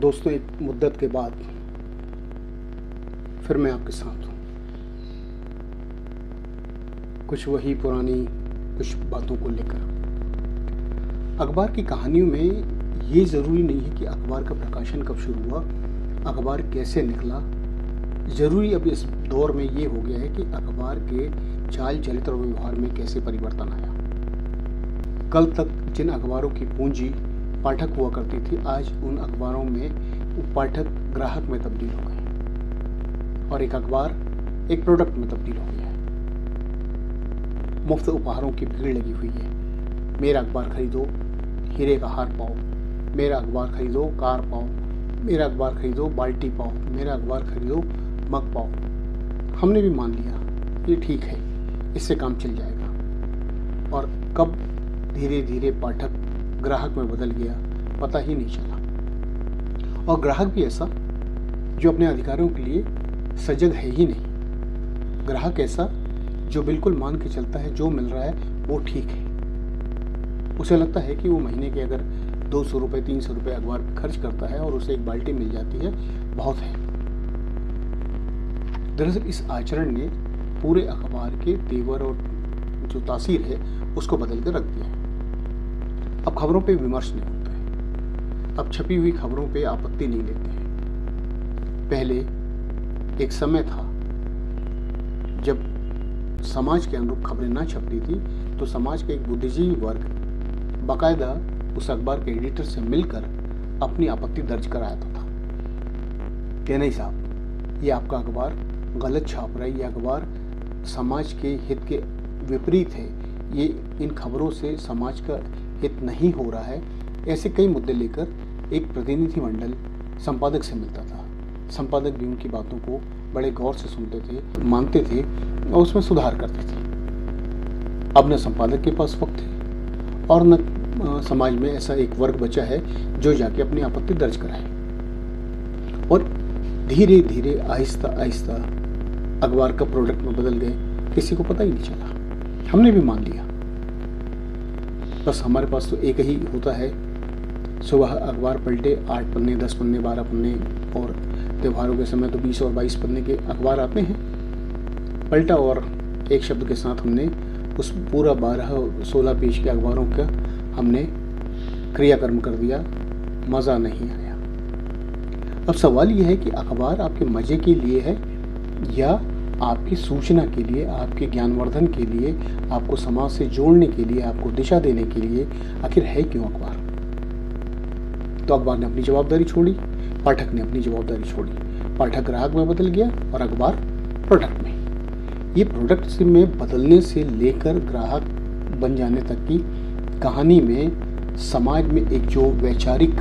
दोस्तों, एक मुद्दत के बाद फिर मैं आपके साथ हूँ। कुछ वही पुरानी कुछ बातों को लेकर। अखबार की कहानियों में ये ज़रूरी नहीं है कि अखबार का प्रकाशन कब शुरू हुआ, अखबार कैसे निकला। ज़रूरी अब इस दौर में ये हो गया है कि अखबार के चाल चरित्र और व्यवहार में कैसे परिवर्तन आया। कल तक जिन अखबारों की पूंजी पाठक हुआ करती थी, आज उन अखबारों में पाठक ग्राहक में तब्दील हो गए और एक अखबार एक प्रोडक्ट में तब्दील हो गया है। मुफ्त उपहारों की भीड़ लगी हुई है। मेरा अखबार खरीदो, हीरे का हार पाओ। मेरा अखबार खरीदो, कार पाओ। मेरा अखबार खरीदो, बाल्टी पाओ। मेरा अखबार खरीदो, मग पाओ। हमने भी मान लिया ये ठीक है, इससे काम चल जाएगा। और कब धीरे धीरे पाठक ग्राहक में बदल गया पता ही नहीं चला। और ग्राहक भी ऐसा जो अपने अधिकारों के लिए सजग है ही नहीं। ग्राहक ऐसा जो बिल्कुल मान के चलता है जो मिल रहा है वो ठीक है। उसे लगता है कि वो महीने के अगर 200 रुपये 300 रुपये अखबार पर खर्च करता है और उसे एक बाल्टी मिल जाती है, बहुत है। दरअसल इस आचरण ने पूरे अखबार के तेवर और जो तासीर है उसको बदल कर रख दिया है। अब खबरों पे विमर्श नहीं होता है। अब छपी हुई खबरों पे आपत्ति नहीं लेते हैं। पहले एक समय था जब समाज के अनुरूप खबरें ना छपती थी तो समाज का एक बुद्धिजीवी वर्ग बाकायदा उस अखबार के एडिटर से मिलकर अपनी आपत्ति दर्ज कराता था कि नहीं साहब, ये आपका अखबार गलत छाप रहा है, ये अखबार समाज के हित के विपरीत है, ये इन खबरों से समाज का हित नहीं हो रहा है। ऐसे कई मुद्दे लेकर एक प्रतिनिधि मंडल संपादक से मिलता था। संपादक भी उनकी बातों को बड़े गौर से सुनते थे, मानते थे और उसमें सुधार करते थे। अब न संपादक के पास वक्त है और न समाज में ऐसा एक वर्ग बचा है जो जाके अपनी आपत्ति दर्ज कराए। और धीरे धीरे आहिस्ता आहिस्ता अखबार का प्रोडक्ट में बदल गए, किसी को पता ही नहीं चला। हमने भी मान लिया। बस हमारे पास तो एक ही होता है, सुबह अखबार पलटे, 8 पन्ने 10 पन्ने 12 पन्ने, और त्योहारों के समय तो 20 और 22 पन्ने के अखबार आते हैं। पलटा और एक शब्द के साथ हमने उस पूरा 12-16 पेज के अखबारों का हमने क्रियाकर्म कर दिया। मज़ा नहीं आया। अब सवाल यह है कि अखबार आपके मज़े के लिए है या आपकी सूचना के लिए, आपके ज्ञानवर्धन के लिए, आपको समाज से जोड़ने के लिए, आपको दिशा देने के लिए आखिर है क्यों अखबार? तो अखबार ने अपनी जवाबदारी छोड़ी, पाठक ने अपनी जवाबदारी छोड़ी। पाठक ग्राहक में बदल गया और अखबार प्रोडक्ट में। ये प्रोडक्ट में बदलने से लेकर ग्राहक बन जाने तक की कहानी में समाज में एक जो वैचारिक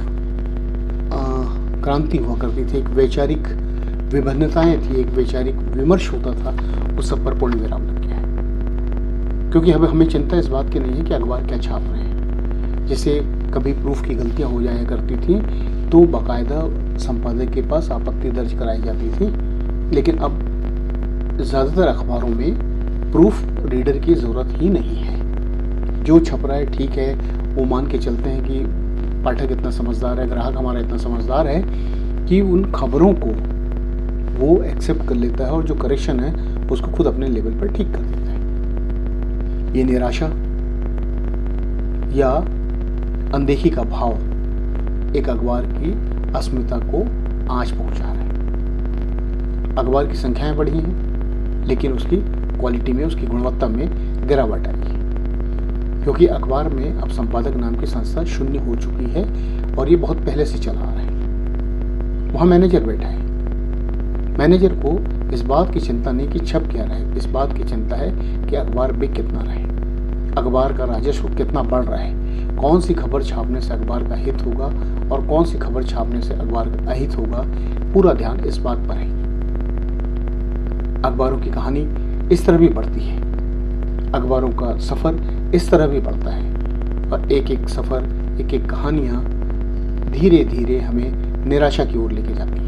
क्रांति हुआ करती थी, एक वैचारिक विभिन्नताएं थी, एक वैचारिक विमर्श होता था, उस सब पर पूर्ण विराम लग गया है। क्योंकि अब हमें चिंता इस बात की नहीं है कि अखबार क्या छाप रहे हैं। जैसे कभी प्रूफ की गलतियां हो जाया करती थी तो बाकायदा संपादक के पास आपत्ति दर्ज कराई जाती थी, लेकिन अब ज़्यादातर अखबारों में प्रूफ रीडर की ज़रूरत ही नहीं है। जो छप रहा है ठीक है, वो मान के चलते हैं कि पाठक इतना समझदार है, ग्राहक हमारा इतना समझदार है कि उन खबरों को वो एक्सेप्ट कर लेता है और जो करेक्शन है उसको खुद अपने लेवल पर ठीक कर देता है। ये निराशा या अनदेखी का भाव एक अखबार की अस्मिता को आंच पहुंचा रहा है। अखबार की संख्याएं बढ़ी हैं लेकिन उसकी क्वालिटी में, उसकी गुणवत्ता में गिरावट आई है। क्योंकि अखबार में अब संपादक नाम की संस्था शून्य हो चुकी है और ये बहुत पहले से चला आ रहा है। वहाँ मैनेजर बैठा है। मैनेजर को इस बात की चिंता नहीं कि छप क्या रहे, इस बात की चिंता है कि अखबार बिक कितना रहे, अखबार का राजस्व कितना बढ़ रहा है, कौन सी खबर छापने से अखबार का हित होगा और कौन सी खबर छापने से अखबार का अहित होगा। पूरा ध्यान इस बात पर है। अखबारों की कहानी इस तरह भी बढ़ती है, अखबारों का सफ़र इस तरह भी बढ़ता है और एक एक सफ़र, एक एक कहानियाँ धीरे धीरे हमें निराशा की ओर लेके जाती हैं।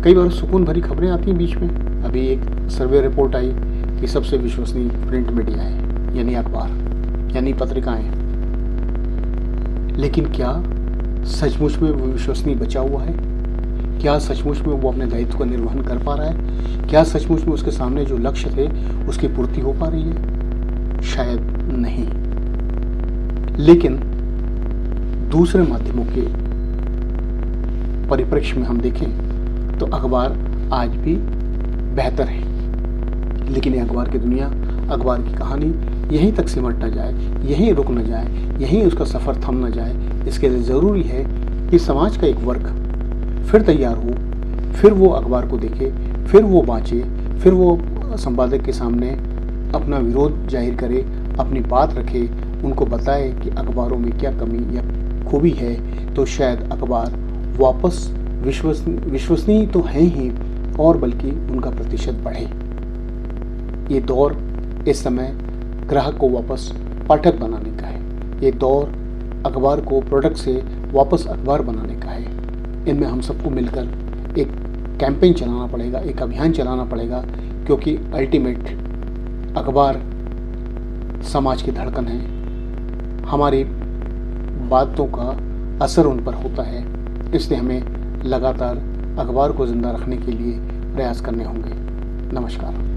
कई बार सुकून भरी खबरें आती हैं बीच में। अभी एक सर्वे रिपोर्ट आई कि सबसे विश्वसनीय प्रिंट मीडिया है, यानी अखबार, यानी पत्रिकाएं। लेकिन क्या सचमुच में वो विश्वसनीय बचा हुआ है? क्या सचमुच में वो अपने दायित्व का निर्वहन कर पा रहा है? क्या सचमुच में उसके सामने जो लक्ष्य थे उसकी पूर्ति हो पा रही है? शायद नहीं। लेकिन दूसरे माध्यमों के परिप्रेक्ष्य में हम देखें तो अखबार आज भी बेहतर है। लेकिन ये अखबार की दुनिया, अखबार की कहानी यहीं तक सिमट न जाए, यहीं रुक न जाए, यहीं उसका सफ़र थम न जाए। इसके लिए ज़रूरी है कि समाज का एक वर्ग फिर तैयार हो, फिर वो अखबार को देखे, फिर वो बाँचे, फिर वो संपादक के सामने अपना विरोध जाहिर करे, अपनी बात रखे, उनको बताए कि अखबारों में क्या कमी या खूबी है। तो शायद अखबार वापस विश्वसनीय तो हैं ही, और बल्कि उनका प्रतिशत बढ़े। ये दौर इस समय ग्राहक को वापस पाठक बनाने का है। ये दौर अखबार को प्रोडक्ट से वापस अखबार बनाने का है। इनमें हम सबको मिलकर एक कैंपेन चलाना पड़ेगा, एक अभियान चलाना पड़ेगा, क्योंकि अल्टीमेट अखबार समाज की धड़कन है। हमारी बातों का असर उन पर होता है, इसलिए हमें लगातार अखबार को ज़िंदा रखने के लिए प्रयास करने होंगे। नमस्कार।